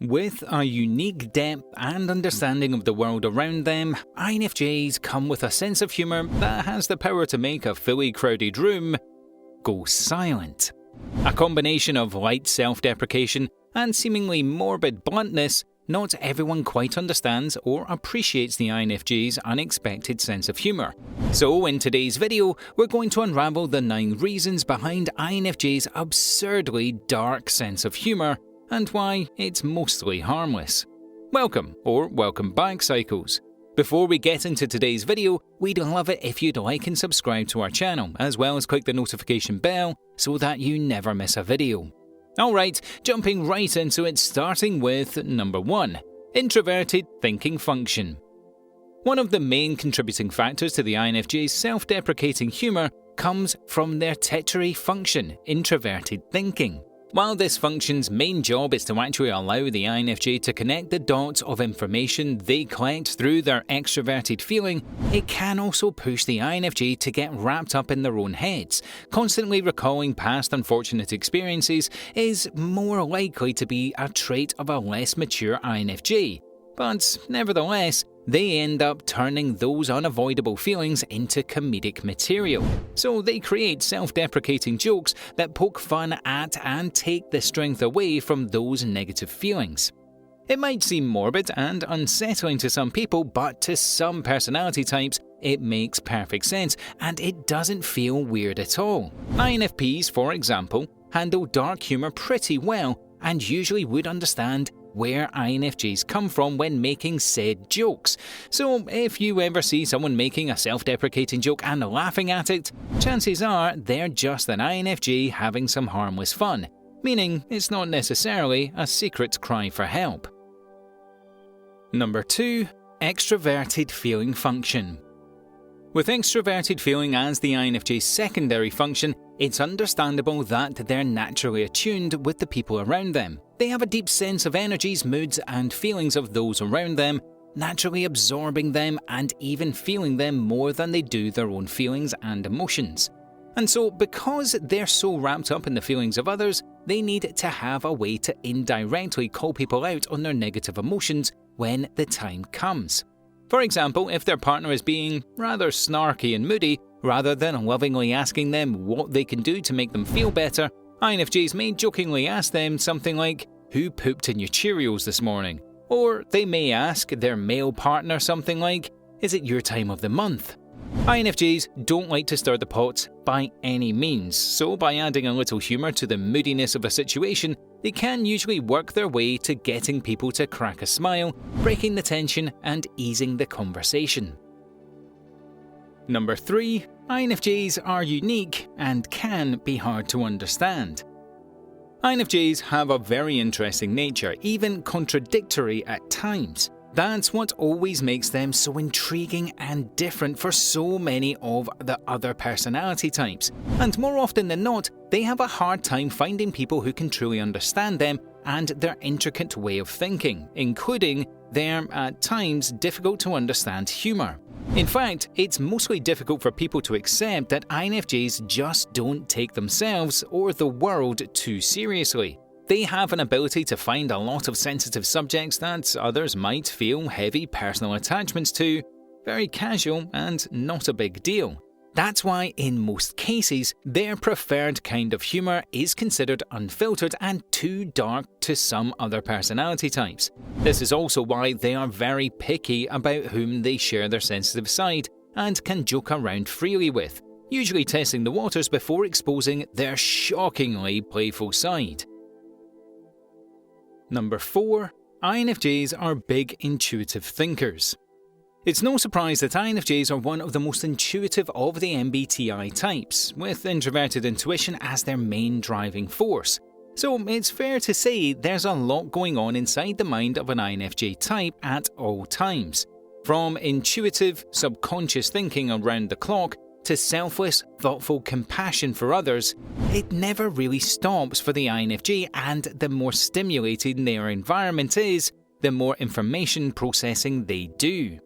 With a unique depth and understanding of the world around them, INFJs come with a sense of humour that has the power to make a fully crowded room go silent. A combination of light self-deprecation and seemingly morbid bluntness, not everyone quite understands or appreciates the INFJ's unexpected sense of humour. So in today's video, we're going to unravel the 9 reasons behind INFJ's absurdly dark sense of humour and why it's mostly harmless. Welcome back, Psychos. Before we get into today's video, we'd love it if you'd like and subscribe to our channel, as well as click the notification bell so that you never miss a video. Alright, jumping right into it, starting with number 1, introverted thinking function. One of the main contributing factors to the INFJ's self-deprecating humour comes from their tertiary function, introverted thinking. While this function's main job is to actually allow the INFJ to connect the dots of information they collect through their extroverted feeling, it can also push the INFJ to get wrapped up in their own heads. Constantly recalling past unfortunate experiences is more likely to be a trait of a less mature INFJ. But nevertheless, they end up turning those unavoidable feelings into comedic material. So they create self-deprecating jokes that poke fun at and take the strength away from those negative feelings. It might seem morbid and unsettling to some people, but to some personality types, it makes perfect sense and it doesn't feel weird at all. INFPs, for example, handle dark humour pretty well and usually would understand where INFJs come from when making said jokes. So if you ever see someone making a self-deprecating joke and laughing at it, chances are they're just an INFJ having some harmless fun, meaning it's not necessarily a secret cry for help. Number 2, extroverted feeling function. With extroverted feeling as the INFJ's secondary function, it's understandable that they're naturally attuned with the people around them. They have a deep sense of energies, moods, and feelings of those around them, naturally absorbing them and even feeling them more than they do their own feelings and emotions. And so, because they're so wrapped up in the feelings of others, they need to have a way to indirectly call people out on their negative emotions when the time comes. For example, if their partner is being rather snarky and moody, rather than lovingly asking them what they can do to make them feel better, INFJs may jokingly ask them something like, "Who pooped in your Cheerios this morning?" Or they may ask their male partner something like, "Is it your time of the month?" INFJs don't like to stir the pot by any means, so by adding a little humour to the moodiness of a situation, they can usually work their way to getting people to crack a smile, breaking the tension and easing the conversation. Number 3, INFJs are unique and can be hard to understand. INFJs have a very interesting nature, even contradictory at times. That's what always makes them so intriguing and different for so many of the other personality types. And more often than not, they have a hard time finding people who can truly understand them and their intricate way of thinking, including their, at times, difficult to understand humour. In fact, it's mostly difficult for people to accept that INFJs just don't take themselves or the world too seriously. They have an ability to find a lot of sensitive subjects that others might feel heavy personal attachments to, very casual and not a big deal. That's why, in most cases, their preferred kind of humour is considered unfiltered and too dark to some other personality types. This is also why they are very picky about whom they share their sensitive side and can joke around freely with, usually testing the waters before exposing their shockingly playful side. Number 4, INFJs are big intuitive thinkers. It's no surprise that INFJs are one of the most intuitive of the MBTI types, with introverted intuition as their main driving force. So it's fair to say there's a lot going on inside the mind of an INFJ type at all times. From intuitive, subconscious thinking around the clock to selfless, thoughtful compassion for others, it never really stops for the INFJ, and the more stimulating their environment is, the more information processing they do.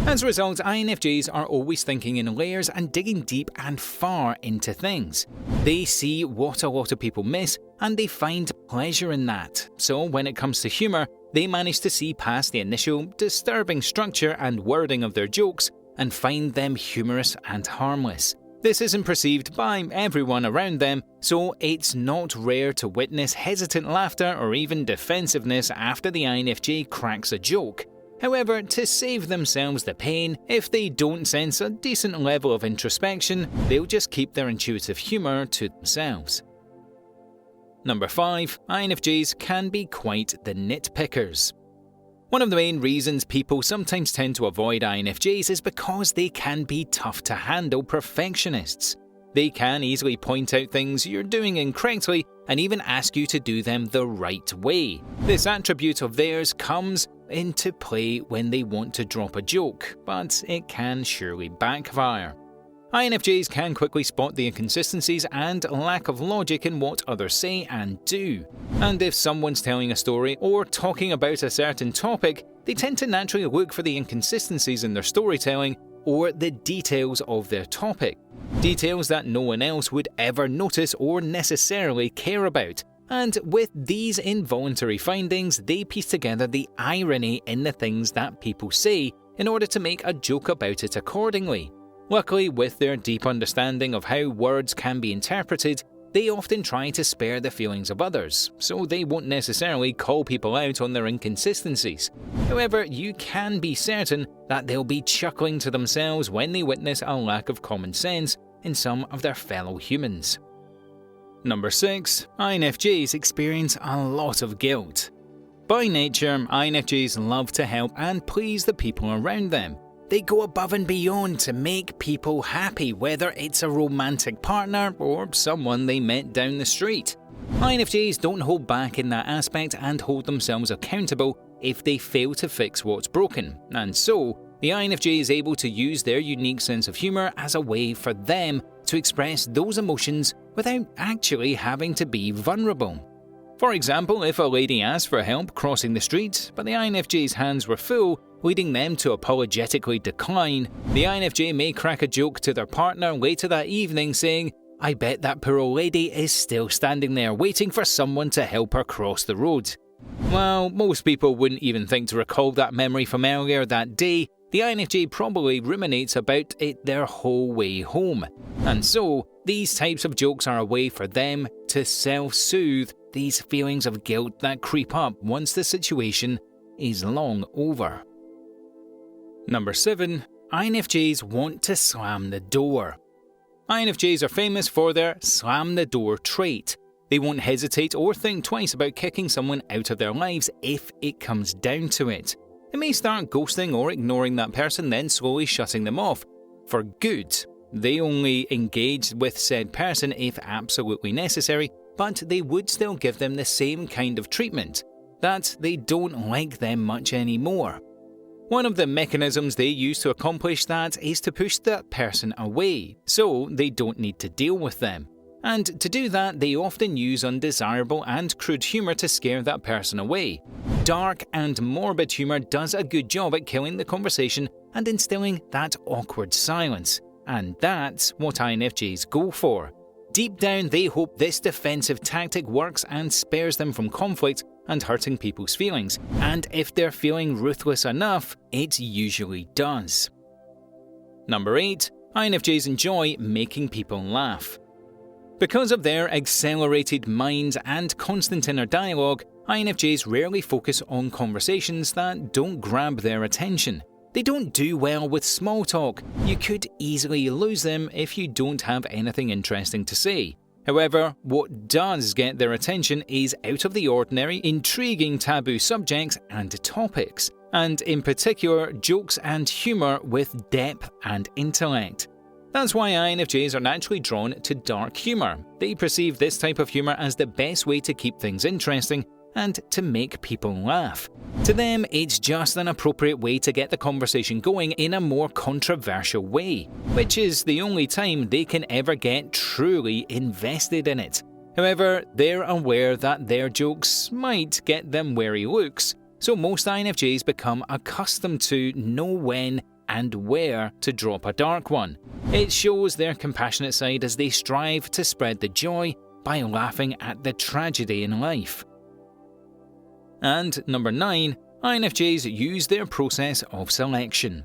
As a result, INFJs are always thinking in layers and digging deep and far into things. They see what a lot of people miss, and they find pleasure in that. So when it comes to humour, they manage to see past the initial disturbing structure and wording of their jokes and find them humorous and harmless. This isn't perceived by everyone around them, so it's not rare to witness hesitant laughter or even defensiveness after the INFJ cracks a joke. However, to save themselves the pain, if they don't sense a decent level of introspection, they'll just keep their intuitive humour to themselves. Number 5. INFJs can be quite the nitpickers. One of the main reasons people sometimes tend to avoid INFJs is because they can be tough to handle perfectionists. They can easily point out things you're doing incorrectly and even ask you to do them the right way. This attribute of theirs comes into play when they want to drop a joke, but it can surely backfire. INFJs can quickly spot the inconsistencies and lack of logic in what others say and do. And if someone's telling a story or talking about a certain topic, they tend to naturally look for the inconsistencies in their storytelling or the details of their topic. Details that no one else would ever notice or necessarily care about. And with these involuntary findings, they piece together the irony in the things that people say in order to make a joke about it accordingly. Luckily, with their deep understanding of how words can be interpreted, they often try to spare the feelings of others, so they won't necessarily call people out on their inconsistencies. However, you can be certain that they'll be chuckling to themselves when they witness a lack of common sense in some of their fellow humans. Number 6. INFJs experience a lot of guilt. By nature, INFJs love to help and please the people around them. They go above and beyond to make people happy, whether it's a romantic partner or someone they met down the street. INFJs don't hold back in that aspect and hold themselves accountable if they fail to fix what's broken, and so the INFJ is able to use their unique sense of humour as a way for them to express those emotions without actually having to be vulnerable. For example, if a lady asked for help crossing the street, but the INFJ's hands were full, leading them to apologetically decline, the INFJ may crack a joke to their partner later that evening saying, "I bet that poor old lady is still standing there waiting for someone to help her cross the road." While most people wouldn't even think to recall that memory from earlier that day, the INFJ probably ruminates about it their whole way home. And so, these types of jokes are a way for them to self-soothe these feelings of guilt that creep up once the situation is long over. Number 7. INFJs want to slam the door. INFJs are famous for their slam the door trait. They won't hesitate or think twice about kicking someone out of their lives if it comes down to it. They may start ghosting or ignoring that person, then slowly shutting them off for good. They only engage with said person if absolutely necessary, but they would still give them the same kind of treatment, that they don't like them much anymore. One of the mechanisms they use to accomplish that is to push that person away, so they don't need to deal with them. And to do that, they often use undesirable and crude humour to scare that person away. Dark and morbid humour does a good job at killing the conversation and instilling that awkward silence. And that's what INFJs go for. Deep down, they hope this defensive tactic works and spares them from conflict and hurting people's feelings, and if they're feeling ruthless enough, it usually does. Number 8. INFJs enjoy making people laugh. Because of their accelerated minds and constant inner dialogue, INFJs rarely focus on conversations that don't grab their attention. They don't do well with small talk. You could easily lose them if you don't have anything interesting to say. However, what does get their attention is out of the ordinary, intriguing taboo subjects and topics, and in particular, jokes and humour with depth and intellect. That's why INFJs are naturally drawn to dark humour. They perceive this type of humour as the best way to keep things interesting and to make people laugh. To them, it's just an appropriate way to get the conversation going in a more controversial way, which is the only time they can ever get truly invested in it. However, they're aware that their jokes might get them wary looks, so most INFJs become accustomed to know when and where to drop a dark one. It shows their compassionate side as they strive to spread the joy by laughing at the tragedy in life. And number 9, INFJs use their process of selection.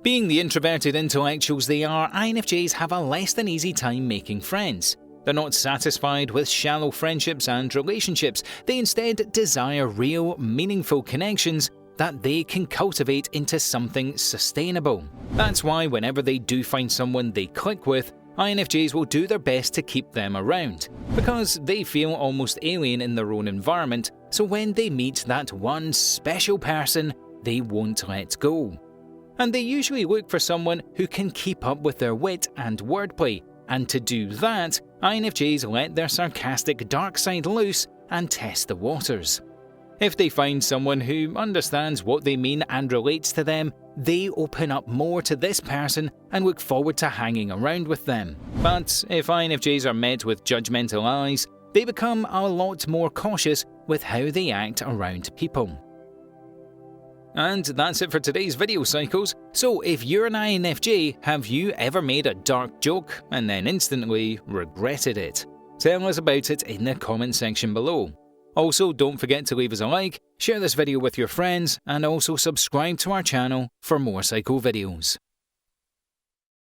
Being the introverted intellectuals they are, INFJs have a less than easy time making friends. They're not satisfied with shallow friendships and relationships. They instead desire real, meaningful connections that they can cultivate into something sustainable. That's why whenever they do find someone they click with, INFJs will do their best to keep them around, because they feel almost alien in their own environment, so when they meet that one special person, they won't let go. And they usually look for someone who can keep up with their wit and wordplay, and to do that, INFJs let their sarcastic dark side loose and test the waters. If they find someone who understands what they mean and relates to them, they open up more to this person and look forward to hanging around with them. But if INFJs are met with judgmental eyes, they become a lot more cautious with how they act around people. And that's it for today's video, Psychos. So if you're an INFJ, have you ever made a dark joke and then instantly regretted it? Tell us about it in the comment section below. Also, don't forget to leave us a like, share this video with your friends, and also subscribe to our channel for more Psycho videos.